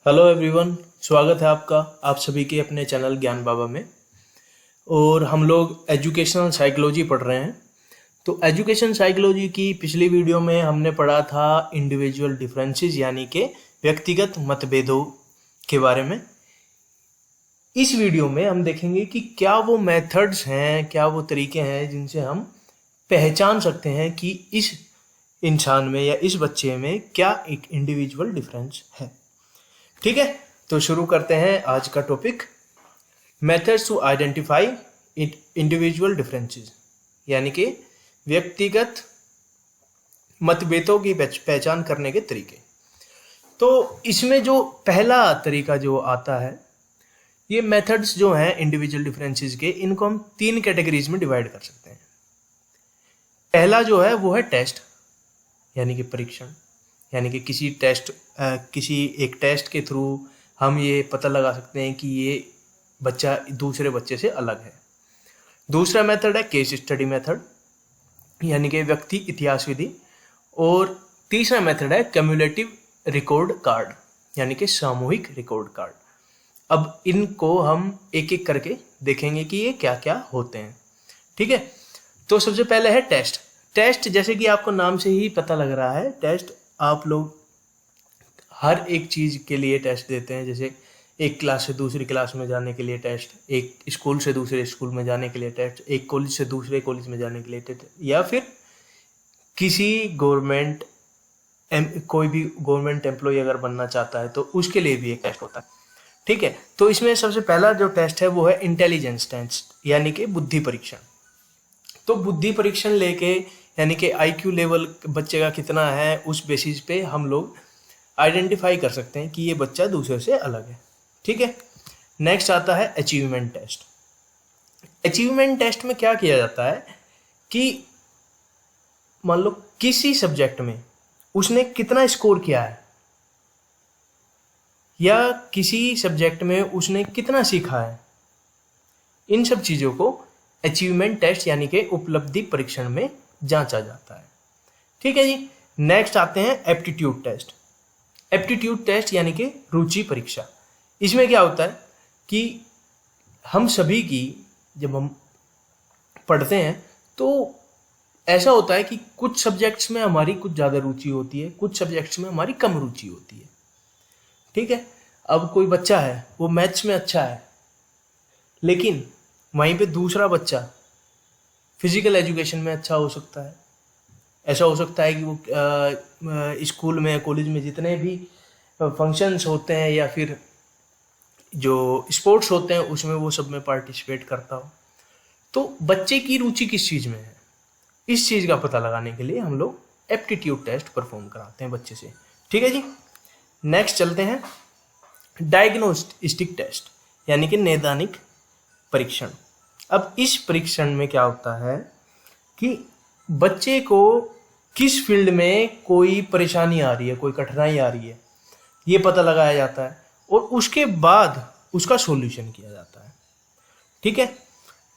Hello everyone, स्वागत है आपका आप सभी के अपने चैनल ज्ञान बाबा में। और हम लोग एजुकेशनल साइकोलॉजी पढ़ रहे हैं। तो एजुकेशन साइकोलॉजी की पिछली वीडियो में हमने पढ़ा था इंडिविजुअल डिफरेंसेस यानी कि व्यक्तिगत मतभेदों के बारे में। इस वीडियो में हम देखेंगे कि क्या वो मेथड्स हैं, क्या वो तरीके हैं जिनसे हम पहचान सकते हैं कि इस इंसान में या इस बच्चे में क्या एक इंडिविजुअल डिफरेंस है। ठीक है, तो शुरू करते हैं आज का topic, methods to identify individual differences यानी कि व्यक्तिगत मतभेदों की पहचान करने के तरीके। तो इसमें जो पहला तरीका जो आता है, ये मेथड्स जो हैं इंडिविजुअल डिफरेंसेस के, इनको हम तीन कैटेगरीज में डिवाइड कर सकते हैं। पहला जो है वो है टेस्ट यानी कि परीक्षण, यानी कि किसी एक टेस्ट के थ्रू हम ये पता लगा सकते हैं कि ये बच्चा दूसरे बच्चे से अलग है। दूसरा मेथड है केस स्टडी मेथड यानी कि व्यक्ति इतिहास विधि। और तीसरा मेथड है क्यूमुलेटिव रिकॉर्ड कार्ड यानी कि सामूहिक रिकॉर्ड कार्ड। अब इनको हम एक एक करके देखेंगे कि ये क्या क्या होते हैं। ठीक है, तो सबसे पहले है टेस्ट। टेस्ट जैसे कि आपको नाम से ही पता लग रहा है, टेस्ट आप लोग हर एक चीज़ के लिए टेस्ट देते हैं। जैसे एक क्लास से दूसरी क्लास में जाने के लिए टेस्ट, एक स्कूल से दूसरे स्कूल में जाने के लिए टेस्ट, एक कॉलेज से दूसरे कॉलेज में जाने के लिए टेस्ट, या फिर किसी कोई भी गवर्नमेंट एम्प्लॉय अगर बनना चाहता है तो उसके लिए भी एक टेस्ट होता है। ठीक है, तो इसमें सबसे पहला जो टेस्ट है वो है इंटेलिजेंस टेस्ट यानी कि बुद्धि परीक्षण। तो बुद्धि परीक्षण लेके यानी कि आईक्यू लेवल बच्चे का कितना है, उस बेसिस पे हम लोग आइडेंटिफाई कर सकते हैं कि ये बच्चा दूसरे से अलग है। ठीक है, नेक्स्ट आता है अचीवमेंट टेस्ट। अचीवमेंट टेस्ट में क्या किया जाता है कि मान लो किसी सब्जेक्ट में उसने कितना स्कोर किया है या किसी सब्जेक्ट में उसने कितना सीखा है, इन सब चीज़ों को अचीवमेंट टेस्ट यानी कि उपलब्धि परीक्षण में जांचा जाता है। ठीक है जी, नेक्स्ट आते हैं एप्टीट्यूड टेस्ट। एप्टीट्यूड टेस्ट यानी कि रुचि परीक्षा। इसमें क्या होता है कि हम सभी की जब हम पढ़ते हैं तो ऐसा होता है कि कुछ सब्जेक्ट्स में हमारी कुछ ज़्यादा रुचि होती है, कुछ सब्जेक्ट्स में हमारी कम रुचि होती है। ठीक है, अब कोई बच्चा है वो मैथ्स में अच्छा है, लेकिन वहीं पे दूसरा बच्चा फिजिकल एजुकेशन में अच्छा हो सकता है। ऐसा हो सकता है कि वो स्कूल में कॉलेज में जितने भी फंक्शंस होते हैं या फिर जो स्पोर्ट्स होते हैं उसमें वो सब में पार्टिसिपेट करता हो। तो बच्चे की रुचि किस चीज़ में है, इस चीज़ का पता लगाने के लिए हम लोग एप्टीट्यूड टेस्ट परफॉर्म कराते हैं बच्चे से। ठीक है जी, नेक्स्ट चलते हैं डायग्नोस्टिक टेस्ट यानी कि नैदानिक परीक्षण। अब इस परीक्षण में क्या होता है कि बच्चे को किस फील्ड में कोई परेशानी आ रही है, कोई कठिनाई आ रही है, ये पता लगाया जाता है और उसके बाद उसका सॉल्यूशन किया जाता है। ठीक है,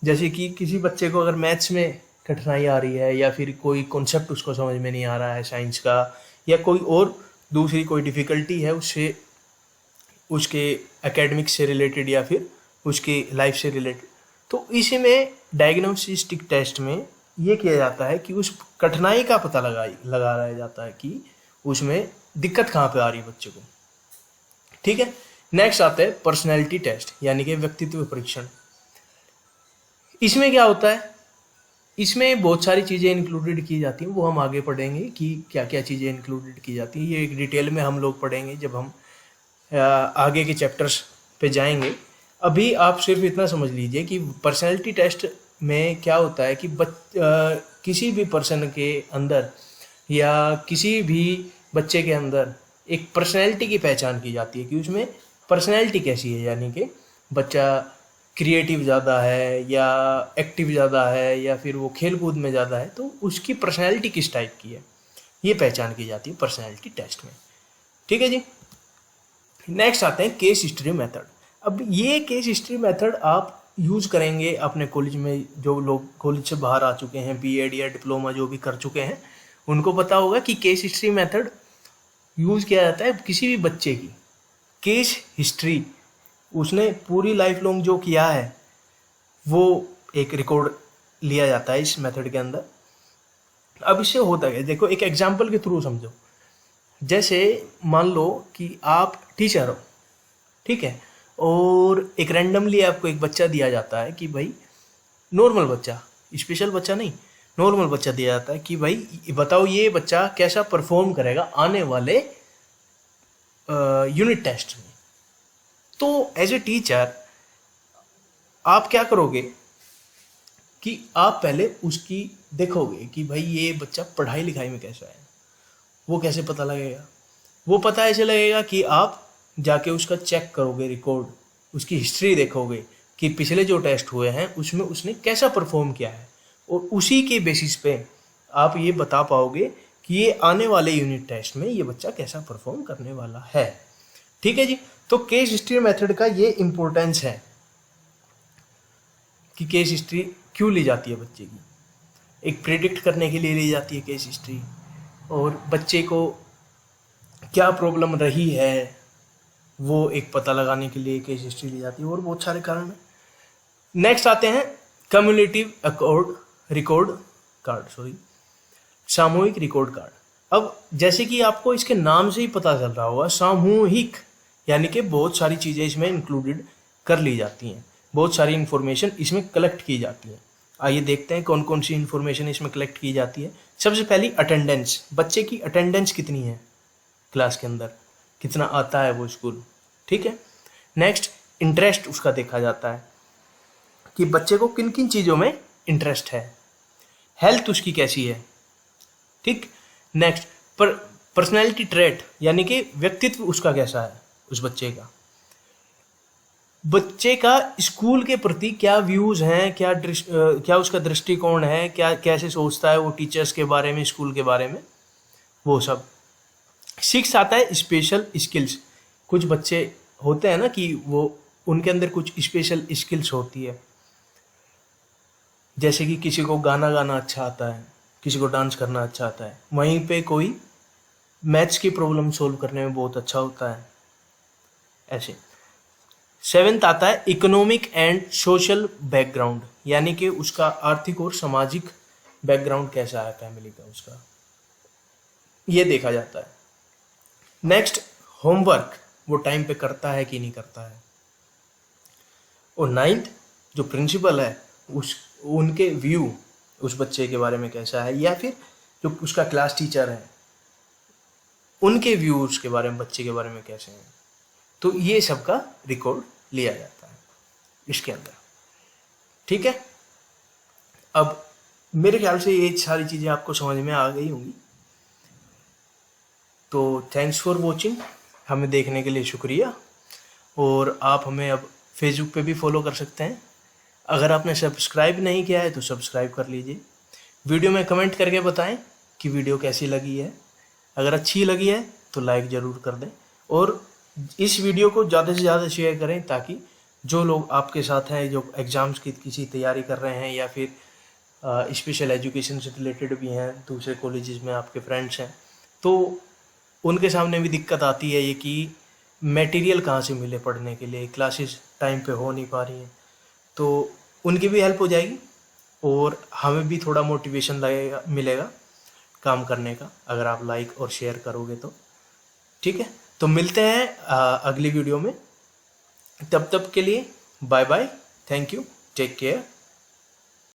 जैसे कि किसी बच्चे को अगर मैथ्स में कठिनाई आ रही है या फिर कोई कॉन्सेप्ट उसको समझ में नहीं आ रहा है साइंस का, या कोई और दूसरी कोई डिफ़िकल्टी है उससे, उसके एकेडमिक्स से रिलेटेड या फिर उसकी लाइफ से रिलेटेड, तो इसी में डायग्नोस्टिक टेस्ट में ये किया जाता है कि उस कठिनाई का पता लगाया जाता है कि उसमें दिक्कत कहाँ पे आ रही है बच्चे को। ठीक है, नेक्स्ट आता है पर्सनैलिटी टेस्ट यानी कि व्यक्तित्व परीक्षण। इसमें क्या होता है, इसमें बहुत सारी चीज़ें इंक्लूडेड की जाती हैं, वो हम आगे पढ़ेंगे कि क्या क्या चीज़ें इंक्लूडेड की जाती हैं। ये एक डिटेल में हम लोग पढ़ेंगे जब हम आगे के चैप्टर्स पे जाएंगे। अभी आप सिर्फ इतना समझ लीजिए कि पर्सनैलिटी टेस्ट में क्या होता है कि किसी भी पर्सन के अंदर या किसी भी बच्चे के अंदर एक पर्सनैलिटी की पहचान की जाती है कि उसमें पर्सनैलिटी कैसी है, यानी कि बच्चा क्रिएटिव ज़्यादा है या एक्टिव ज़्यादा है या फिर वो खेल कूद में ज़्यादा है, तो उसकी पर्सनैलिटी किस टाइप की है, ये पहचान की जाती है पर्सनैलिटी टेस्ट में। ठीक है जी, नेक्स्ट आते हैं केस हिस्ट्री मेथड। अब ये केस हिस्ट्री मेथड आप यूज़ करेंगे अपने कॉलेज में, जो लोग कॉलेज से बाहर आ चुके हैं, बीएड या डिप्लोमा जो भी कर चुके हैं, उनको पता होगा कि केस हिस्ट्री मेथड यूज़ किया जाता है किसी भी बच्चे की केस हिस्ट्री, उसने पूरी लाइफ लॉन्ग जो किया है वो एक रिकॉर्ड लिया जाता है इस मेथड के अंदर। अब इससे होता है, देखो एक एग्जांपल के थ्रू समझो। जैसे मान लो कि आप टीचर हो, ठीक है, और एक रैंडमली आपको एक बच्चा दिया जाता है कि भाई, नॉर्मल बच्चा, स्पेशल बच्चा नहीं, नॉर्मल बच्चा दिया जाता है कि भाई बताओ ये बच्चा कैसा परफॉर्म करेगा आने वाले यूनिट टेस्ट में। तो एज ए टीचर आप क्या करोगे कि आप पहले उसकी देखोगे कि भाई ये बच्चा पढ़ाई लिखाई में कैसा है। वो कैसे पता लगेगा? वो पता ऐसे लगेगा कि आप जाके उसका चेक करोगे रिकॉर्ड, उसकी हिस्ट्री देखोगे कि पिछले जो टेस्ट हुए हैं उसमें उसने कैसा परफॉर्म किया है, और उसी के बेसिस पे आप ये बता पाओगे कि ये आने वाले यूनिट टेस्ट में ये बच्चा कैसा परफॉर्म करने वाला है। ठीक है जी। तो केस हिस्ट्री मेथड का ये इम्पोर्टेंस है कि केस हिस्ट्री क्यों ली जाती है बच्चे की। एक प्रिडिक्ट करने के लिए ली जाती है केस हिस्ट्री, और बच्चे को क्या प्रॉब्लम रही है वो एक पता लगाने के लिए केस हिस्ट्री ली जाती है, और बहुत सारे कारण हैं। नेक्स्ट आते हैं कम्युलेटिव रिकॉर्ड कार्ड, सामूहिक रिकॉर्ड कार्ड। अब जैसे कि आपको इसके नाम से ही पता चल रहा होगा, सामूहिक यानी कि बहुत सारी चीज़ें इसमें इंक्लूडेड कर ली जाती हैं, बहुत सारी इंफॉर्मेशन इसमें कलेक्ट की जाती है। आइए देखते हैं कौन कौन सी इंफॉर्मेशन इसमें कलेक्ट की जाती है। सबसे पहली अटेंडेंस, बच्चे की अटेंडेंस कितनी है क्लास के अंदर, कितना आता है वो स्कूल, ठीक है। नेक्स्ट इंटरेस्ट उसका देखा जाता है कि बच्चे को किन किन चीज़ों में इंटरेस्ट है। हेल्थ उसकी कैसी है, ठीक। नेक्स्ट पर्सनैलिटी ट्रेट यानी कि व्यक्तित्व उसका कैसा है उस बच्चे का। बच्चे का स्कूल के प्रति क्या व्यूज़ हैं, क्या उसका दृष्टिकोण है, क्या कैसे सोचता है वो टीचर्स के बारे में, स्कूल के बारे में, वो सब। 6 आता है स्पेशल स्किल्स। कुछ बच्चे होते हैं ना कि वो उनके अंदर कुछ स्पेशल स्किल्स होती है, जैसे कि किसी को गाना गाना अच्छा आता है, किसी को डांस करना अच्छा आता है, वहीं पे कोई मैथ्स की प्रॉब्लम सॉल्व करने में बहुत अच्छा होता है, ऐसे। 7th आता है इकोनॉमिक एंड सोशल बैकग्राउंड, यानी कि उसका आर्थिक और सामाजिक बैकग्राउंड कैसा है फैमिली का उसका, ये देखा जाता है। नेक्स्ट होमवर्क वो टाइम पे करता है कि नहीं करता है। और 9th जो प्रिंसिपल है उनके व्यू उस बच्चे के बारे में कैसा है, या फिर जो उसका क्लास टीचर है उनके व्यू उसके बारे में, बच्चे के बारे में कैसे हैं। तो ये सब का रिकॉर्ड लिया जाता है इसके अंदर, ठीक है। अब मेरे ख्याल से ये सारी चीज़ें आपको समझ में आ गई होंगी। तो थैंक्स फॉर वॉचिंग, हमें देखने के लिए शुक्रिया। और आप हमें अब फेसबुक पे भी फॉलो कर सकते हैं। अगर आपने सब्सक्राइब नहीं किया है तो सब्सक्राइब कर लीजिए। वीडियो में कमेंट करके बताएं कि वीडियो कैसी लगी है। अगर अच्छी लगी है तो लाइक ज़रूर कर दें, और इस वीडियो को ज़्यादा से ज़्यादा शेयर करें, ताकि जो लोग आपके साथ हैं, जो एग्ज़ाम्स की किसी तैयारी कर रहे हैं, या फिर स्पेशल एजुकेशन से रिलेटेड भी हैं, दूसरे कॉलेजेस में आपके फ्रेंड्स हैं, तो उनके सामने भी दिक्कत आती है ये कि मटेरियल कहाँ से मिले पढ़ने के लिए, क्लासेस टाइम पे हो नहीं पा रही हैं, तो उनकी भी हेल्प हो जाएगी, और हमें भी थोड़ा मोटिवेशन मिलेगा काम करने का, अगर आप लाइक और शेयर करोगे तो, ठीक है। तो मिलते हैं अगली वीडियो में, तब तक के लिए bye bye, thank you, take care.